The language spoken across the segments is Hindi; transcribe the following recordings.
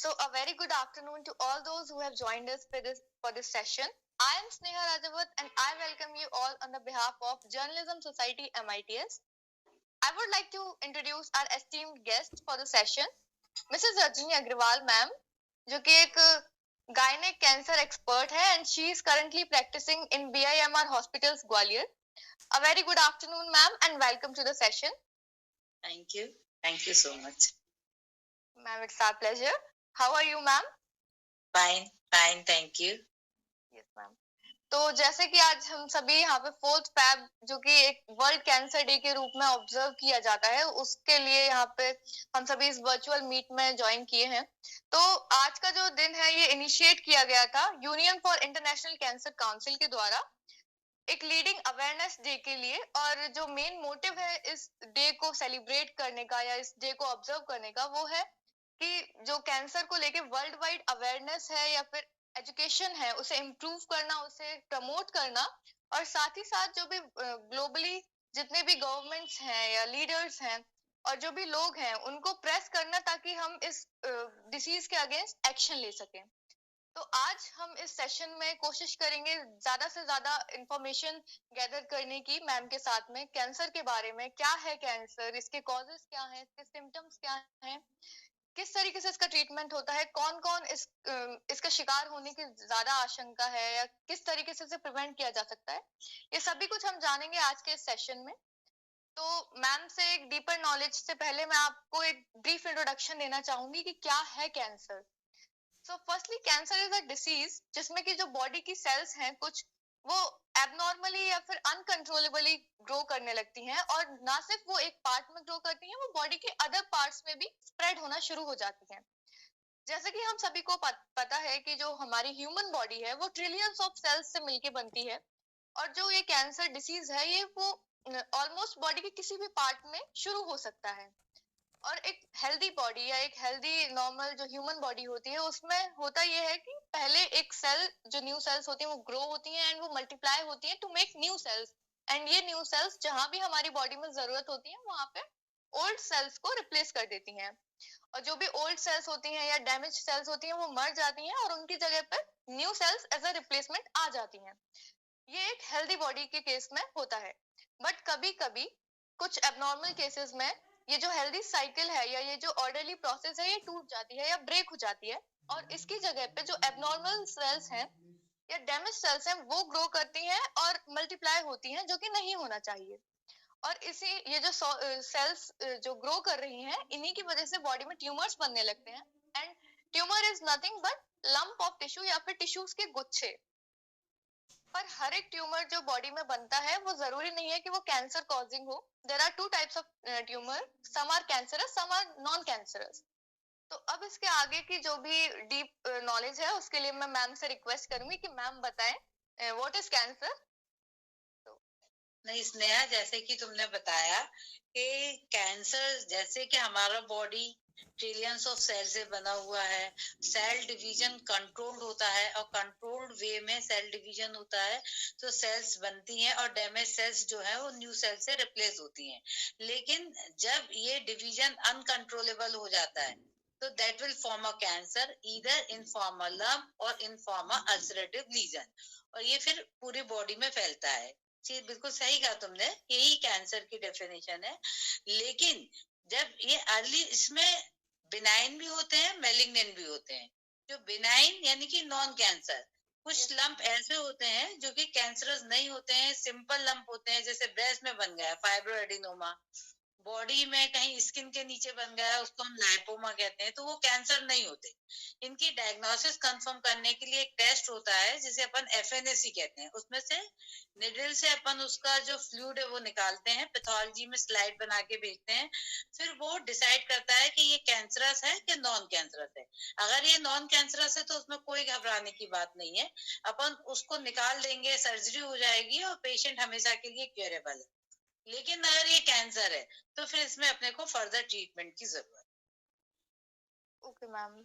So a very good afternoon to all those who have joined us for this session. I am Sneha Rajawat and I welcome you all on the behalf of Journalism Society MITS. I would like to introduce our esteemed guest for the session, Mrs. Rajni Agrawal ma'am, जो कि एक गायनिक कैंसर एक्सपर्ट है and she is currently practicing in BIMR Hospitals Gwalior. A very good afternoon ma'am and welcome to the session. Thank you. Thank you so much. Ma'am, it's our pleasure. How are you ma'am? Fine, fine, thank you. Yes ma'am. तो जैसे कि आज हम सभी यहाँ पे 4th Feb जो कि एक वर्ल्ड कैंसर डे के रूप में ऑब्जर्व किया जाता है, उसके लिए यहाँ पे हम सभी इस वर्चुअल मीट में ज्वाइन किए हैं। तो आज का जो दिन है ये इनिशिएट किया गया था union for international cancer council के द्वारा एक लीडिंग अवेयरनेस डे के लिए, और जो मेन मोटिव है इस डे को सेलिब्रेट करने का या इस डे को ऑब्जर्व करने का वो है कि जो कैंसर को लेके वर्ल्ड वाइड अवेयरनेस है या फिर एजुकेशन है उसे इम्प्रूव करना, उसे प्रमोट करना, और साथ ही साथ जो भी ग्लोबली जितने भी गवर्नमेंट्स हैं या लीडर्स हैं और जो भी लोग हैं उनको प्रेस करना ताकि हम इस डिसीज के अगेंस्ट एक्शन ले सकें। तो आज हम इस सेशन में कोशिश करेंगे ज्यादा से ज्यादा इंफॉर्मेशन गैदर करने की मैम के साथ में कैंसर के बारे में, क्या है कैंसर, इसके कॉजेस क्या हैं, इसके सिम्टम्स क्या हैं, किस तरीके से इसका ट्रीटमेंट होता है, कौन कौन इसका शिकार होने की ज्यादा आशंका है या किस तरीके से इसे प्रिवेंट किया जा सकता है, ये सभी कुछ हम जानेंगे आज के इस सेशन में। तो मैम से एक डीपर नॉलेज से पहले मैं आपको एक ब्रीफ इंट्रोडक्शन देना चाहूंगी कि क्या है cancer. So firstly cancer is a disease जिसमें कि जो बॉडी की सेल्स हैं कुछ वो एबनॉर्मली या फिर अनकंट्रोलेबली ग्रो करने लगती हैं, और ना सिर्फ वो एक पार्ट में ग्रो करती हैं, वो बॉडी के अदर पार्ट्स में भी स्प्रेड होना शुरू हो जाती हैं। जैसे कि हम सभी को पता है कि जो हमारी ह्यूमन बॉडी है वो ट्रिलियंस ऑफ सेल्स से मिलके बनती है, और जो ये कैंसर डिसीज है ये वो ऑलमोस्ट बॉडी के किसी भी पार्ट में शुरू हो सकता है। और एक हेल्दी बॉडी या एक हेल्दी नॉर्मल जो ह्यूमन बॉडी होती है उसमें होता ये है कि पहले एक सेल, जो न्यू सेल्स होती हैं वो ग्रो होती हैं एंड वो मल्टीप्लाई होती हैं to make new cells, and ये न्यू सेल्स जहां भी हमारी बॉडी में जरूरत होती है वहां पे ओल्ड सेल्स को रिप्लेस कर देती हैं, और जो भी ओल्ड सेल्स होती हैं या डैमेज सेल्स होती हैं वो मर जाती हैं और उनकी जगह पर new cells as a replacement आ जाती हैं। ये एक हेल्दी बॉडी के केस में होता है, बट कभी कभी कुछ एबनॉर्मल केसेस में ये जो हेल्दी साइकिल है या ये जो ऑर्डरली प्रोसेस है ये टूट जाती है या ब्रेक हो जाती है, और इसकी जगह पे जो एबनॉर्मल सेल्स हैं या डैमेज सेल्स हैं वो ग्रो करती हैं और मल्टीप्लाई होती हैं, जो कि नहीं होना चाहिए। और इसी ये जो सेल्स जो ग्रो कर रही हैं इन्हीं की वजह से बॉडी में ट्यूमर्स बनने लगते हैं, and tumour is nothing but lump of tissue या फिर टिश्यूज के गुच्छे। पर हर एक ट्यूमर जो बॉडी में बनता है वो जरूरी नहीं है कि वो कैंसर कॉजिंग हो। There are two types of tumour, some are cancerous, some are non cancerous. तो अब इसके आगे की जो भी डीप नॉलेज है उसके लिए मैं मैम से रिक्वेस्ट करूंगी कि मैम बताएं व्हाट इज कैंसर। नहीं स्नेहा, जैसे कि तुमने बताया कि कैंसर जैसे कि हमारा बॉडी ट्रिलियंस ऑफ सेल से बना हुआ है, सेल डिवीजन कंट्रोल्ड होता है और कंट्रोल्ड वे में सेल डिवीजन होता है तो सेल्स बनती हैं और डैमेज सेल्स जो है वो न्यू सेल से रिप्लेस होती हैं। लेकिन जब ये डिवीजन अनकंट्रोलेबल हो जाता है तो that will form a cancer, either in form a lump और in form a ulcerative lesion, और ये फिर पूरी बॉडी में फैलता है। जी बिल्कुल सही कहा तुमने, यही कैंसर की डेफिनेशन है। लेकिन जब ये अर्ली, इसमें बिनाइन भी होते हैं, मैलिग्नेंट भी होते हैं। जो बिनाइन यानी कि नॉन कैंसर, कुछ लंप ऐसे होते हैं जो कि कैंसरस नहीं होते हैं, सिंपल लंप होते हैं, जैसे ब्रेस्ट में बन गया फाइब्रो एडिनोमा, बॉडी में कहीं स्किन के नीचे बन गया उसको हम लाइपोमा कहते हैं, तो वो कैंसर नहीं होते। इनकी डायग्नोसिस कंफर्म करने के लिए एक टेस्ट होता है जिसे अपन FNAC कहते हैं। उसमें से निडल से अपन उसका जो फ्लूइड है वो निकालते हैं, पैथोलॉजी में स्लाइड बना के भेजते हैं, फिर वो डिसाइड करता है कि ये कैंसरस है कि नॉन कैंसरस है। अगर ये नॉन कैंसरस है तो उसमें कोई घबराने की बात नहीं है, अपन उसको निकाल देंगे, सर्जरी हो जाएगी और पेशेंट हमेशा के लिए क्योरेबल है। लेकिन अगर ये कैंसर है तो फिर इसमें अपने को फर्दर ट्रीटमेंट की जरूरत। ओके मैम,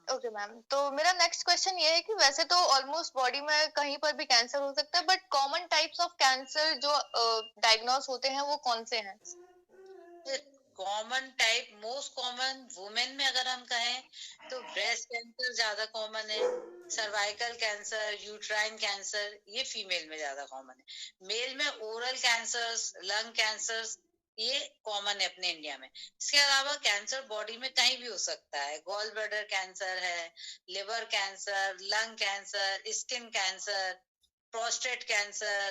ओके मैम, तो मेरा नेक्स्ट क्वेश्चन ये है कि वैसे तो ऑलमोस्ट बॉडी में कहीं पर भी कैंसर हो सकता है, but common types of cancer जो डायग्नोस होते हैं वो कौन से हैं? Common type, most common women में अगर हम कहें तो ब्रेस्ट कैंसर ज्यादा कॉमन है, सर्वाइकल कैंसर, यूट्राइन कैंसर ये फीमेल में ज्यादा कॉमन है। मेल में ओरल कैंसर, लंग कैंसर ये कॉमन है अपने इंडिया में। इसके अलावा कैंसर बॉडी में कहीं भी हो सकता है, गॉल ब्लैडर कैंसर है, liver cancer, lung cancer, skin cancer, prostate cancer,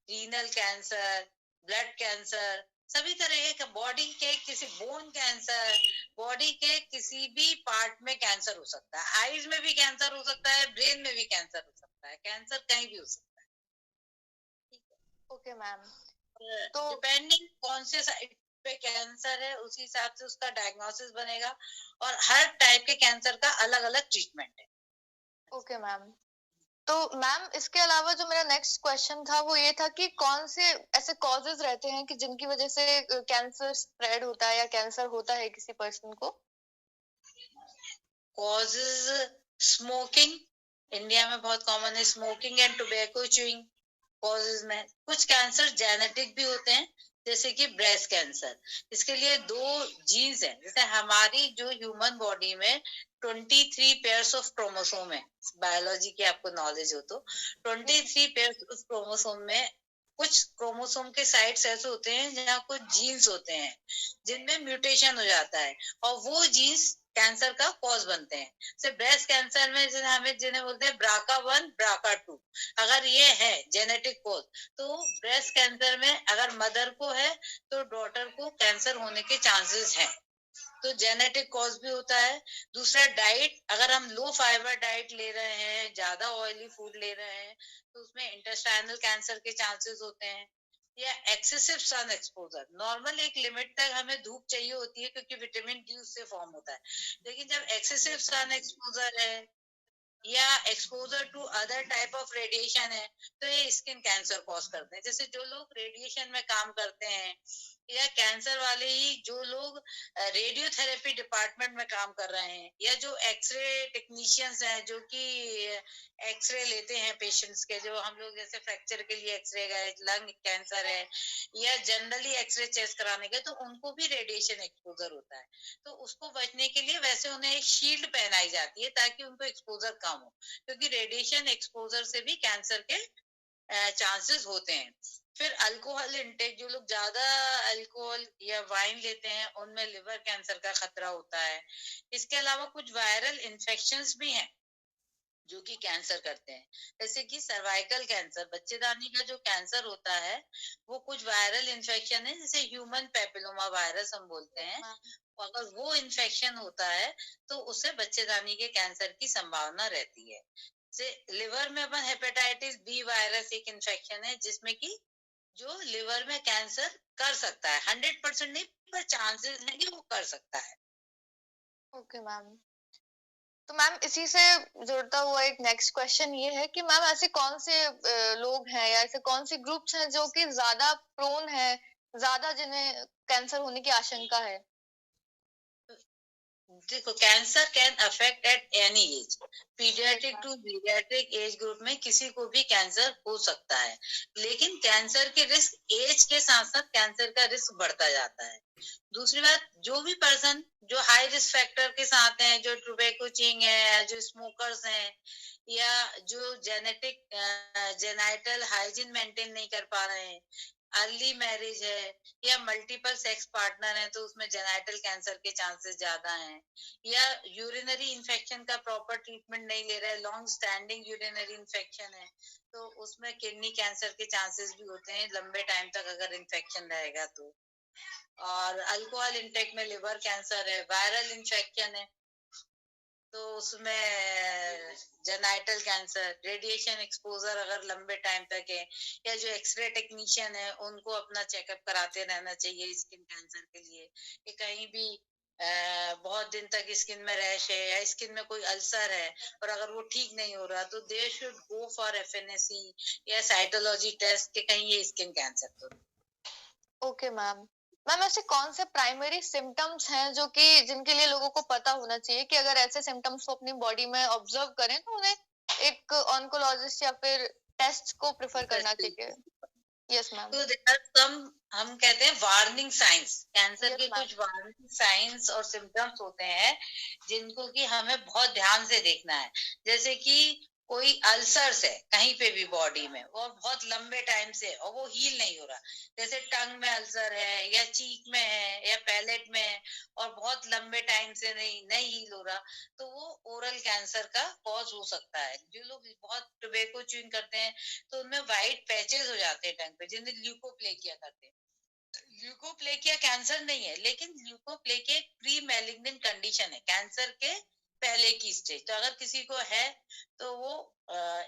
renal cancer, blood cancer, सभी तरह के बॉडी के किसी बोन कैंसर, बॉडी के किसी भी पार्ट में कैंसर हो सकता है। आईज में भी कैंसर हो सकता है, ब्रेन में भी कैंसर हो सकता है, कैंसर कहीं भी हो सकता है। Okay ma'am. तो डिपेंडिंग कौन से साइड पे कैंसर है उसी हिसाब से उसका डायग्नोसिस बनेगा, और हर टाइप के कैंसर का अलग अलग ट्रीटमेंट है। Okay ma'am. तो मैम इसके अलावा जो मेरा नेक्स्ट क्वेश्चन था वो ये था कि कौन से ऐसे कॉजेज रहते हैं कि जिनकी वजह से कैंसर स्प्रेड होता है या कैंसर होता है किसी पर्सन को? कॉजेज स्मोकिंग, इंडिया में बहुत कॉमन है smoking and tobacco chewing. Causes में कुछ कैंसर जेनेटिक भी होते हैं, जैसे कि ब्रेस्ट कैंसर। इसके लिए 2 जीन्स हैं। जैसे हमारी जो ह्यूमन बॉडी में 23 पेयर्स ऑफ क्रोमोसोम है, बायोलॉजी की आपको नॉलेज हो तो 23 पेयर्स ऑफ क्रोमोसोम में कुछ क्रोमोसोम के साइट्स ऐसे होते हैं जहाँ कुछ जीन्स होते हैं जिनमें म्यूटेशन हो जाता है, और वो जीन्स कैंसर का कॉज बनते हैं। जैसे ब्रेस्ट कैंसर में जैसे हमें जिन्हें बोलते हैं BRCA1 BRCA2, अगर ये है जेनेटिक कोड तो ब्रेस्ट कैंसर में अगर मदर को है तो डॉटर को कैंसर होने के चांसेस हैं। तो जेनेटिक कॉज भी होता है। दूसरा डाइट, अगर हम लो फाइबर डाइट ले रहे हैं, ज्यादा ऑयली फूड ले रहे हैं तो उसमें इंटेस्टाइनल कैंसर के चांसेस होते हैं। या एक्सेसिव सन एक्सपोजर, नॉर्मल एक लिमिट तक हमें धूप चाहिए होती है क्योंकि विटामिन डी उससे फॉर्म होता है, लेकिन जब एक्सेसिव सन एक्सपोजर है या exposure to other type of radiation है तो ये स्किन कैंसर कॉज करते हैं। जैसे जो लोग रेडिएशन में काम करते हैं या कैंसर वाले ही जो लोग रेडियोथेरेपी डिपार्टमेंट में काम कर रहे हैं, या जो एक्सरे टेक्नीशियंस हैं जो कि एक्सरे लेते हैं पेशेंट्स के, जो हम लोग जैसे फ्रैक्चर के लिए एक्सरे गए, लंग कैंसर है या जनरली एक्सरे चेस्ट कराने गए, तो उनको भी रेडिएशन एक्सपोजर होता है। तो उसको बचने के लिए वैसे उन्हें एक शील्ड पहनाई जाती है ताकि उनको एक्सपोजर कम हो, क्योंकि रेडिएशन एक्सपोजर से भी कैंसर के चांसेस होते हैं। फिर अल्कोहल इंटेक, जो लोग ज्यादा अल्कोहल या वाइन लेते हैं उनमें लिवर कैंसर का खतरा होता है। इसके अलावा कुछ वायरल इन्फेक्शंस भी हैं जो कि कैंसर करते हैं, जैसे कि सर्वाइकल कैंसर, बच्चेदानी का जो कैंसर होता है वो कुछ वायरल इन्फेक्शन है, जैसे ह्यूमन पेपिलोमा वायरस हम बोलते हैं। अगर वो इन्फेक्शन होता है तो उससे बच्चेदानी के कैंसर की संभावना रहती है। से लिवर में अपन हेपेटाइटिस बी वायरस एक इन्फेक्शन है जिसमें कि जो लिवर में कैंसर कर सकता है, 100% नहीं पर चांसेस है कि वो कर सकता है। Okay ma'am. तो मैम इसी से जुड़ता हुआ एक नेक्स्ट क्वेश्चन ये है कि मैम ऐसे कौन से लोग हैं या ऐसे कौन से ग्रुप्स हैं जो कि ज्यादा प्रोन है, ज्यादा जिन्हें कैंसर होने की आशंका है? देखो, cancer can affect at any age, paediatric to paediatric age group में किसी को भी कैंसर हो सकता है, लेकिन कैंसर के रिस्क एज के साथ साथ कैंसर का रिस्क बढ़ता जाता है। दूसरी बात, जो भी पर्सन जो हाई रिस्क फैक्टर के साथ हैं, जो टोबैको च्यूइंग है, जो स्मोकर्स हैं, या जो जेनेटिक जेनाइटल हाइजीन मेंटेन नहीं कर पा रहे हैं, अर्ली मैरिज है या मल्टीपल सेक्स पार्टनर है तो उसमें जेनाइटल कैंसर के चांसेस ज्यादा हैं, या यूरिनरी इन्फेक्शन का प्रॉपर ट्रीटमेंट नहीं ले रहे, लॉन्ग स्टैंडिंग यूरिनरी इन्फेक्शन है तो उसमें किडनी कैंसर के चांसेस भी होते हैं लंबे टाइम तक अगर इन्फेक्शन रहेगा तो। और अल्कोहल इंटेक में लिवर कैंसर है, वायरल इन्फेक्शन है तो उसमें जेनाइटल कैंसर, रेडिएशन एक्सपोजर अगर लंबे टाइम तक है, या जो एक्सरे टेक्नीशियन है उनको अपना चेकअप कराते रहना चाहिए स्किन कैंसर के लिए, कि कहीं भी बहुत दिन तक स्किन में रैश है या स्किन में कोई अल्सर है और अगर वो ठीक नहीं हो रहा तो they should go for FNAC या साइटोलॉजी टेस्ट कि कहीं ये स्किन कैंसर तो। Okay ma'am. मैम ऐसे कौन से प्राइमरी सिम्टम्स हैं जो कि जिनके लिए लोगों को पता होना चाहिए कि अगर ऐसे सिम्टम्स को अपनी बॉडी में ऑब्जर्व करें तो उन्हें एक ऑन्कोलॉजिस्ट या फिर टेस्ट को प्रेफर करना चाहिए? Yes ma'am. तो देयर आर सम, हम कहते हैं वार्निंग साइंस, कैंसर यस के मैम। कुछ वार्निंग साइंस और सिम्टम्स होते हैं जिनको कि हमें बहुत ध्यान से देखना है। जैसे कि कोई अल्सर्स है कहीं पे भी बॉडी में और बहुत लंबे टाइम से और वो हील नहीं हो रहा, जैसे टंग में अल्सर है या चीक में है या पैलेट में है और बहुत लंबे टाइम से नहीं नहीं हील हो रहा, तो वो ओरल कैंसर का कॉज हो सकता है। जो लोग बहुत टोबैको च्यूइंग करते हैं तो उनमें व्हाइट पैचेस हो जाते हैं टंग पे, जिन्हें ल्यूकोप्लेकिया कहते हैं। ल्यूकोप्लेकिया कैंसर नहीं है, लेकिन ल्यूकोप्लेकिया एक प्री मैलिग्नेंट कंडीशन है, कैंसर के पहले की स्टेज। तो अगर किसी को है तो वो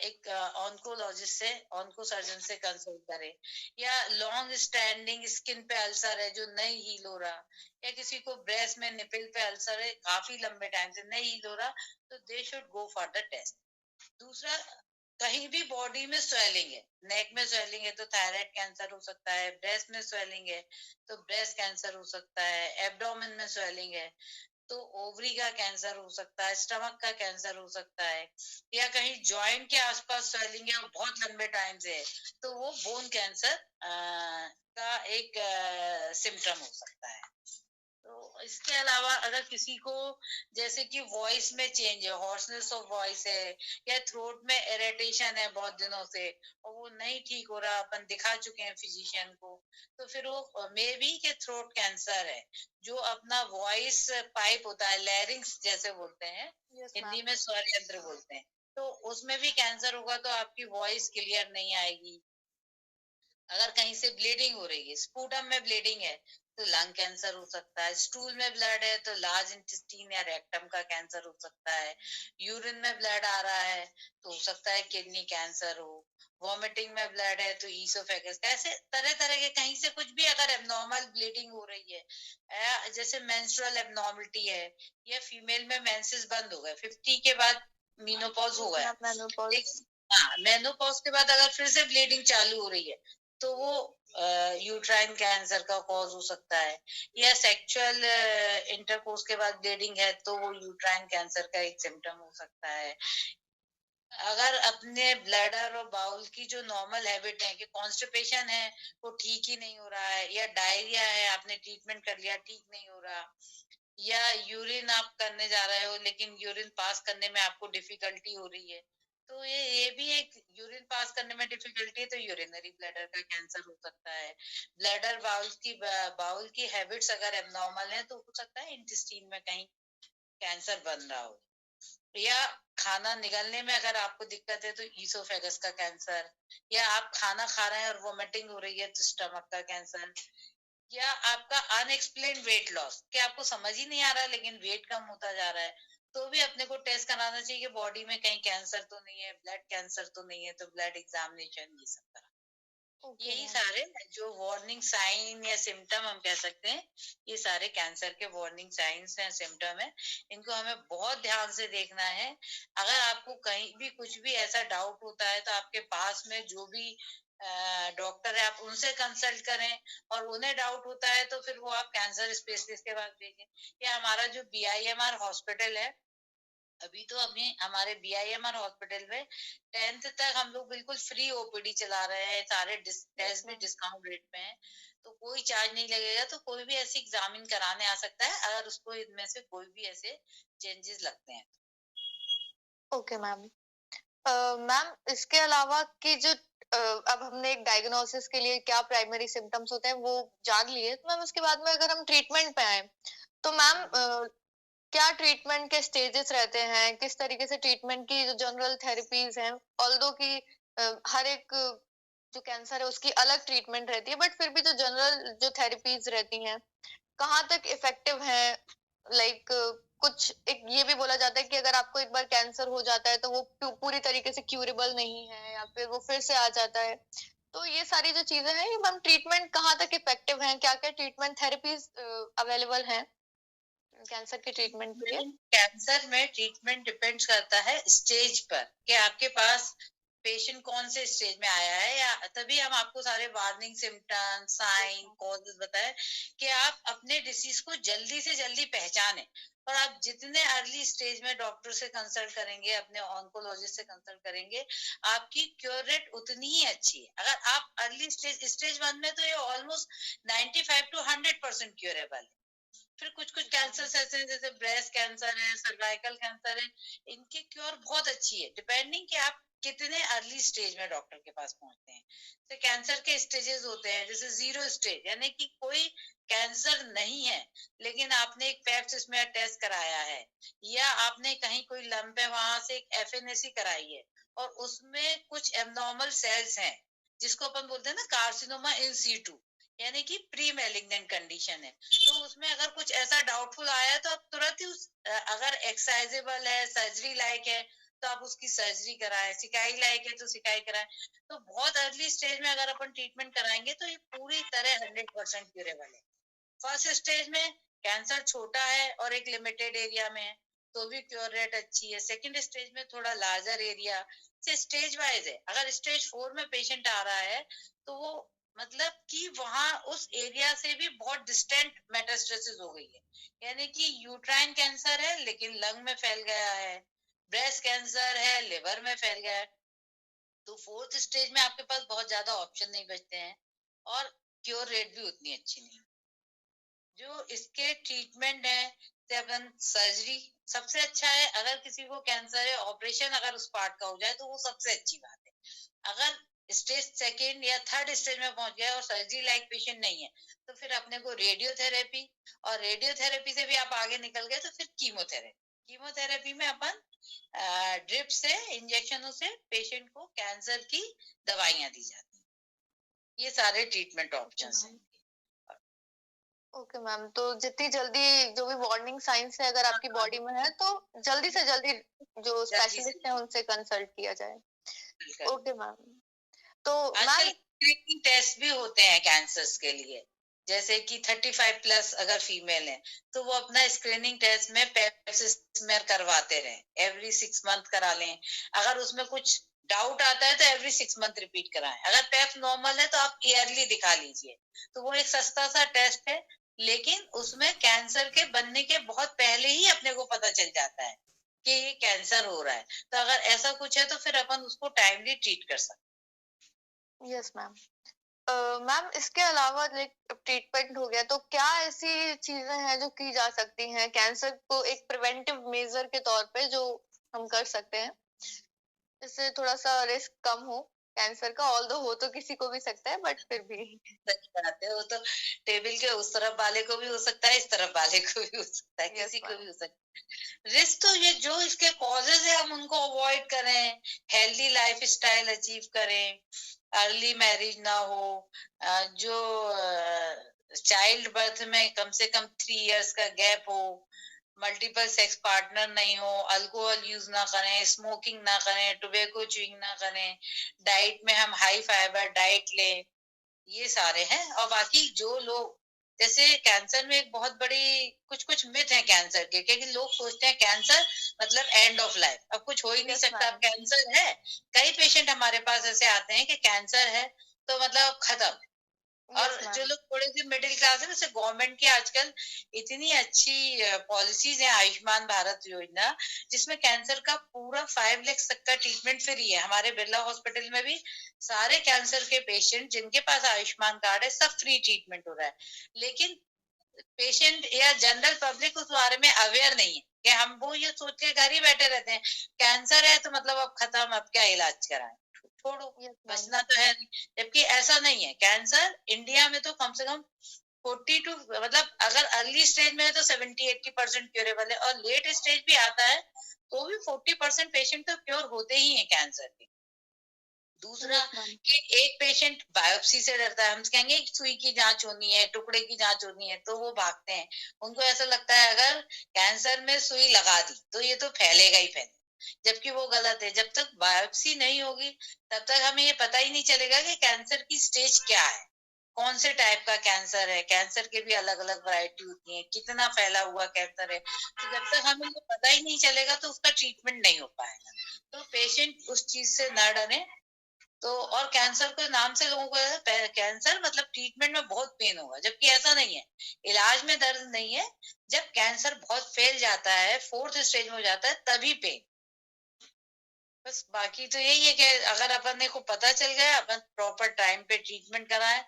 एक ऑन्कोलॉजिस्ट से, ऑन्को सर्जन से कंसल्ट करे। या लॉन्ग स्टैंडिंग स्किन पे अल्सर है जो नहीं हील हो रहा, या किसी को ब्रेस्ट में निपल पे अल्सर है काफी लंबे टाइम से नहीं हील हो रहा, तो they should go for the test. दूसरा, कहीं भी बॉडी में स्वेलिंग है, नेक में स्वेलिंग है तो थायराइड कैंसर हो सकता है, ब्रेस्ट में स्वेलिंग है तो ब्रेस्ट कैंसर हो सकता है, एब्डोमेन में स्वेलिंग है तो ओवरी का कैंसर हो सकता है, स्टमक का कैंसर हो सकता है, या कहीं जॉइंट के आसपास स्वेलिंग है और बहुत लंबे टाइम से है तो वो बोन कैंसर का एक सिम्टम हो सकता है। तो इसके अलावा अगर किसी को जैसे कि वॉइस में चेंज है, हॉर्सनेस ऑफ वॉइस है, या थ्रोट में इरिटेशन है बहुत दिनों से और वो नहीं ठीक हो रहा, अपन दिखा चुके हैं फिजिशियन को, तो फिर वो मे बी के थ्रोट कैंसर है। जो अपना वॉइस पाइप होता है, लैरिंग्स जैसे बोलते हैं, यस हिंदी मैम। में स्वर यंत्र बोलते हैं, तो उसमें भी कैंसर होगा तो आपकी वॉइस क्लियर नहीं आएगी। अगर कहीं से ब्लीडिंग हो रही है, स्पूटम में ब्लीडिंग है तो लंग कैंसर हो सकता है, स्टूल में ब्लड है तो लार्ज इंटेस्टाइन या रेक्टम का कैंसर हो सकता है, यूरिन में ब्लड आ रहा है तो हो सकता है किडनी कैंसर हो, वॉमिटिंग में ब्लड है तो ईसोफेगस, ऐसे तरह तरह के कहीं से कुछ भी अगर एबनॉर्मल ब्लीडिंग हो रही है, जैसे मेंस्ट्रुअल एबनॉर्मलिटी है, या फीमेल में मेंसेस बंद हो गए 50 के बाद, मीनोपॉज हो यस गया, मैम, मेनोपॉज। हाँ मेनोपॉज के बाद अगर फिर से ब्लीडिंग चालू हो रही है तो वो यूट्राइन कैंसर का कॉज हो सकता है, या सेक्सुअल इंटरकोर्स के बाद ब्लीडिंग है तो वो यूट्राइन कैंसर का एक सिम्टम हो सकता है। अगर अपने ब्लैडर और बाउल की जो नॉर्मल हैबिट है कि कॉन्स्टिपेशन है वो ठीक ही नहीं हो रहा है, या डायरिया है आपने ट्रीटमेंट कर लिया ठीक नहीं हो रहा, या यूरिन आप करने जा रहे हो लेकिन यूरिन पास करने में आपको डिफिकल्टी हो रही है, तो ये भी एक, यूरिन पास करने में डिफिकल्टी है तो यूरिनरी ब्लैडर का कैंसर हो सकता है। ब्लैडर बाउल की हैबिट्स अगर एबनॉर्मल है तो हो सकता है इंटेस्टाइन में कहीं कैंसर बन रहा हो, या खाना निगलने में अगर आपको दिक्कत है तो ईसोफेगस का कैंसर, या आप खाना खा रहे हैं और वोमिटिंग हो रही है तो स्टमक का कैंसर, या आपका अनएक्सप्लेन वेट लॉस कि आपको समझ ही नहीं आ रहा है लेकिन वेट कम होता जा रहा है, तो भी अपने को टेस्ट कराना चाहिए कि बॉडी में कहीं कैंसर तो नहीं है, ब्लड कैंसर तो नहीं है, तो ब्लड एग्जामिनेशन ये सब करा। ओके यही मैम। सारे जो वार्निंग साइन या सिम्टम हम कह सकते हैं, ये सारे कैंसर के वार्निंग साइंस या सिम्टम है, इनको हमें बहुत ध्यान से देखना है। अगर आपको कहीं भी कुछ भी ऐसा डाउट होता है तो आपके पास में जो भी डॉक्टर है आप उनसे कंसल्ट करें, और उन्हें डाउट होता है तो फिर वो आप कैंसर स्पेशलिस्ट के पास भेजें। या हमारा जो BIMR हॉस्पिटल है, अभी तो अभी हमारे BIMR हॉस्पिटल में 10th तक हम लोग बिल्कुल फ्री OPD चला रहे हैं, सारे यस टेस्ट भी मैम। डिस्काउंट रेट पे हैं, तो कोई चार्ज नहीं लगेगा, तो कोई भी ऐसे एग्जामिन कराने आ सकता है अगर उसको इनमें से कोई भी ऐसे चेंजेस लगते हैं। Okay ma'am. मैम इसके अलावा कि जो अब हमने एक डायग्नोसिस के लिए क्या प्राइमरी सिम्टम्स होते हैं वो जान लिए, तो मैम उसके बाद में अगर हम ट्रीटमेंट पे आए तो मैम क्या ट्रीटमेंट के स्टेजेस रहते हैं, किस तरीके से ट्रीटमेंट की जो जनरल थेरेपीज हैं, ऑल्दो कि हर एक जो कैंसर है उसकी अलग ट्रीटमेंट रहती है, बट फिर भी जो जनरल जो थेरेपीज रहती हैं कहाँ तक इफेक्टिव है? लाइक कुछ एक ये भी बोला जाता है कि अगर आपको एक बार कैंसर हो जाता है तो वो पूरी तरीके से क्यूरेबल नहीं है या फिर वो फिर से आ जाता है, तो ये सारी जो चीजें हैं, ये मैम ट्रीटमेंट कहाँ तक इफेक्टिव है, क्या क्या ट्रीटमेंट थेरेपीज अवेलेबल हैं कैंसर के ट्रीटमेंट के लिए? कैंसर में ट्रीटमेंट डिपेंड्स करता है स्टेज पर कि आपके पास पेशेंट कौन से स्टेज में आया है, या तभी हम आपको सारे वार्निंग सिम्टम, साइन, कॉजेस बताए कि आप अपने डिसीज को जल्दी से जल्दी पहचाने। और आप जितने अर्ली स्टेज में डॉक्टर से कंसल्ट करेंगे, अपने ऑन्कोलॉजिस्ट से कंसल्ट करेंगे, आपकी क्योर रेट उतनी ही अच्छी है। अगर आप अर्ली स्टेज 1 में, तो ये ऑलमोस्ट 95 to 100% क्योरेबल है। फिर कुछ कुछ कैंसर ऐसे हैं, जैसे ब्रेस्ट कैंसर है, सर्वाइकल कैंसर है, इनकी क्योर बहुत अच्छी है, डिपेंडिंग कि आप कितने अर्ली स्टेज में डॉक्टर के पास पहुंचते हैं। तो कैंसर के स्टेजेस होते हैं, जैसे 0 स्टेज, यानी कि कोई कैंसर नहीं है, लेकिन आपने एक पैप स्मेयर टेस्ट कराया है, या आपने कहीं कोई लंप है वहां से एक एफएनएसी कराई है, और उसमें कुछ एबनॉर्मल सेल्स हैं, जिसको अपन बोलते हैं ना कार्सिनोमा इन सीटू, यानी कि प्री मेलिग्नेंट कंडीशन है। तो उसमें अगर कुछ ऐसा डाउटफुल आया है, तो आप तुरंत ही अगर एक्साइजेबल है, सर्जरी लायक है, तो आप उसकी सर्जरी कराएं, सिकाई लायक है तो सिकाई कराएं। तो बहुत अर्ली स्टेज में अगर अपन ट्रीटमेंट कराएंगे, तो ये पूरी तरह 100% क्यूरेबल है। फर्स्ट स्टेज में कैंसर छोटा है और एक लिमिटेड एरिया में है, तो भी क्योर रेट अच्छी है। सेकंड स्टेज में थोड़ा लार्जर एरिया से स्टेज वाइज है। अगर स्टेज 4 में पेशेंट आ रहा है, तो वो मतलब कि वहां उस एरिया से भी बहुत डिस्टेंट मेटास्टेसिस हो गई है, यानी कि यूट्राइन कैंसर है लेकिन लंग में फैल गया है, ब्रेस्ट कैंसर है लिवर में फैल गया है। तो फोर्थ स्टेज में आपके पास बहुत ज्यादा ऑप्शन नहीं बचते हैं, और क्योर रेट भी उतनी अच्छी नहीं। जो इसके ट्रीटमेंट है, जैसे अपन सर्जरी सबसे अच्छा है। अगर किसी को कैंसर है, ऑपरेशन अगर उस पार्ट का हो जाए, तो वो सबसे अच्छी बात है। अगर स्टेज 2nd या 3rd स्टेज में पहुंच गया और सर्जरी लाइक पेशेंट नहीं है, तो फिर अपने को रेडियोथेरेपी, और रेडियोथेरेपी से भी आप आगे निकल गए तो फिर कीमोथेरेपी। कीमोथेरेपी में अपन ड्रिप से, इंजेक्शनों से पेशेंट को कैंसर की दवाइयां दी जाती हैं। ये सारे ट्रीटमेंट ऑप्शंस हैं। ओके मैम, तो जितनी जल्दी जो भी वार्निंग साइंस है अगर आपकी बॉडी में है, तो जल्दी से जल्दी जो स्पेशलिस्ट है उनसे कंसल्ट किया जाए। Okay ma'am. तो आजकल स्क्रीनिंग टेस्ट भी होते हैं कैंसर्स के लिए, जैसे कि 35+ अगर फीमेल है, तो वो अपना स्क्रीनिंग टेस्ट में पेप स्मेयर करवाते रहे, एवरी 6 मंथ करा लें। अगर उसमें कुछ डाउट आता है तो एवरी 6 मंथ रिपीट कराएं। अगर पेप नॉर्मल है तो आप ईयरली दिखा लीजिए। तो वो एक सस्ता सा टेस्ट है, लेकिन उसमें कैंसर के बनने के बहुत पहले ही अपने को पता चल जाता है कि ये कैंसर हो रहा है। तो अगर ऐसा कुछ है तो फिर अपन उसको टाइमली ट्रीट कर सकते हैं। Yes ma'am. मैम, इसके अलावा लाइक ट्रीटमेंट हो गया, तो क्या ऐसी चीजें हैं जो की जा सकती हैं कैंसर को एक प्रिवेंटिव मेजर के तौर पे, जो हम कर सकते हैं जिससे थोड़ा सा रिस्क कम हो कैंसर का? ऑल्दो हो तो किसी को भी सकता है, बट फिर भी। सही बात है, वो तो टेबल के उस तरफ वाले को भी हो सकता है, इस तरफ वाले को भी हो सकता है, किसी को भी हो सकता है। रिस्क तो ये जो इसके कॉजेज है हम उनको अवॉइड करें, हेल्दी लाइफ स्टाइल अचीव करें, अर्ली मैरिज ना हो, जो चाइल्ड बर्थ में कम से कम 3 इयर्स का गैप हो, मल्टीपल सेक्स पार्टनर नहीं हो, अल्कोहल यूज ना करें, स्मोकिंग ना करें, टोबैको च्यूइंग ना करें, डाइट में हम हाई फाइबर डाइट लें, ये सारे हैं। और बाकी जो लोग, जैसे कैंसर में एक बहुत बड़ी कुछ कुछ मिथ है कैंसर के, क्योंकि लोग सोचते हैं कैंसर मतलब एंड ऑफ लाइफ, अब कुछ हो ही नहीं सकता, अब कैंसर है। कई पेशेंट हमारे पास ऐसे आते हैं कि कैंसर है तो मतलब खत्म। और जो लोग थोड़े से मिडिल क्लास है, जैसे गवर्नमेंट की आजकल इतनी अच्छी पॉलिसीज है, आयुष्मान भारत योजना, जिसमें कैंसर का पूरा 5 लाख तक का ट्रीटमेंट फ्री है। हमारे बिरला हॉस्पिटल में भी सारे कैंसर के पेशेंट जिनके पास आयुष्मान कार्ड है, सब फ्री ट्रीटमेंट हो रहा है। लेकिन पेशेंट या जनरल पब्लिक उस बारे में अवेयर नहीं है, कि हम वो ये सोच के घर ही बैठे रहते हैं कैंसर है तो मतलब अब खत्म, अब क्या इलाज कराएं, छोड़ो, बचना तो है नहीं। जबकि ऐसा नहीं है, कैंसर इंडिया में तो कम से कम 40 टू, मतलब अगर अर्ली स्टेज में है तो 70-80% क्योरेबल है, और लेट स्टेज भी आता है तो भी 40% पेशेंट तो क्योर होते ही हैं कैंसर के। दूसरा कि एक पेशेंट बायोप्सी से डरता है, हम कहेंगे सुई की जांच होनी है, टुकड़े की जांच होनी है, तो वो भागते हैं। उनको ऐसा लगता है अगर कैंसर में सुई लगा दी तो ये तो फैलेगा ही फैलेगा, जबकि वो गलत है। जब तक बायोप्सी नहीं होगी तब तक हमें ये पता ही नहीं चलेगा कि कैंसर की स्टेज क्या है, कौन से टाइप का कैंसर है। कैंसर के भी अलग अलग वैरायटी होती है, कितना फैला हुआ कैंसर है। तो जब तक हमें ये पता ही नहीं चलेगा तो उसका ट्रीटमेंट नहीं हो पाएगा। तो पेशेंट उस चीज से ना डरे। तो और कैंसर के नाम से लोगों को कैंसर मतलब ट्रीटमेंट में बहुत पेन होगा, जबकि ऐसा नहीं है। इलाज में दर्द नहीं है, जब कैंसर बहुत फैल जाता है, 4th स्टेज में हो जाता है, तभी पेन। बस बाकी तो यही है कि अगर अपन को पता चल गया, अपन प्रॉपर टाइम पे ट्रीटमेंट कराएं।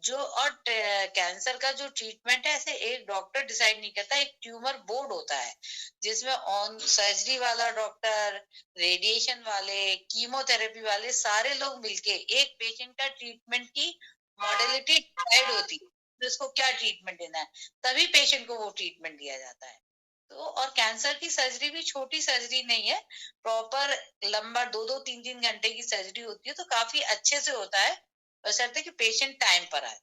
जो और कैंसर का जो ट्रीटमेंट है, ऐसे एक डॉक्टर डिसाइड नहीं करता, एक ट्यूमर बोर्ड होता है जिसमें ऑन सर्जरी वाला डॉक्टर, रेडिएशन वाले, कीमोथेरेपी वाले सारे लोग मिलके एक पेशेंट का ट्रीटमेंट की मॉडलिटी डिसाइड होती है, तो उसको क्या ट्रीटमेंट देना है, तभी पेशेंट को वो ट्रीटमेंट दिया जाता है। तो और कैंसर की सर्जरी भी छोटी सर्जरी नहीं है, प्रॉपर लंबा 2-2 3-3 घंटे की सर्जरी होती है, तो काफी अच्छे से होता है, बशर्ते कि पेशेंट टाइम पर आए।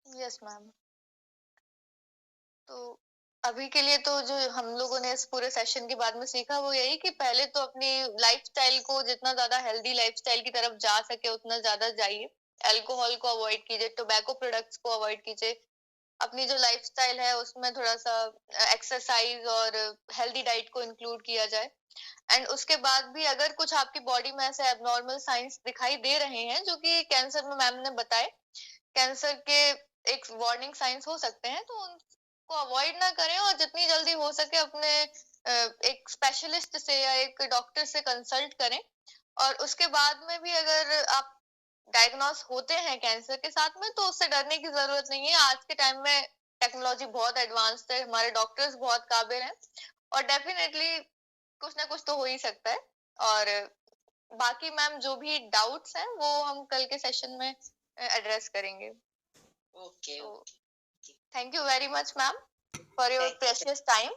Yes ma'am. तो अभी के लिए तो जो हम लोगों ने इस पूरे सेशन के बाद में सीखा वो यही कि पहले तो अपनी लाइफस्टाइल को जितना ज्यादा हेल्दी लाइफस्टाइल की तरफ जा सके उतना ज्यादा जाइए। अल्कोहल को अवॉइड कीजिए, टोबैको प्रोडक्ट्स को अवॉइड कीजिए। अपनी जो लाइफस्टाइल है उसमें थोड़ा सा एक्सरसाइज और हेल्दी डाइट को इंक्लूड किया जाए। एंड उसके बाद भी अगर कुछ आपकी बॉडी में ऐसे एबनॉर्मल साइंस दिखाई दे रहे हैं जो कि कैंसर में मैम ने बताए, कैंसर के एक वार्निंग साइंस हो सकते हैं, तो उनको अवॉइड ना करें और जितनी जल्दी हो सके अपने एक स्पेशलिस्ट से या एक डॉक्टर से कंसल्ट करें। और उसके बाद में भी अगर आप डायग्नोस होते हैं कैंसर के साथ में, तो उससे डरने की जरूरत नहीं है। आज के टाइम में टेक्नोलॉजी बहुत एडवांस्ड है, हमारे डॉक्टर्स बहुत काबिल हैं और डेफिनेटली कुछ ना कुछ तो हो ही सकता है। और बाकी मैम जो भी डाउट्स हैं वो हम कल के सेशन में एड्रेस करेंगे। ओके, तो thank you very much ma'am for your precious time.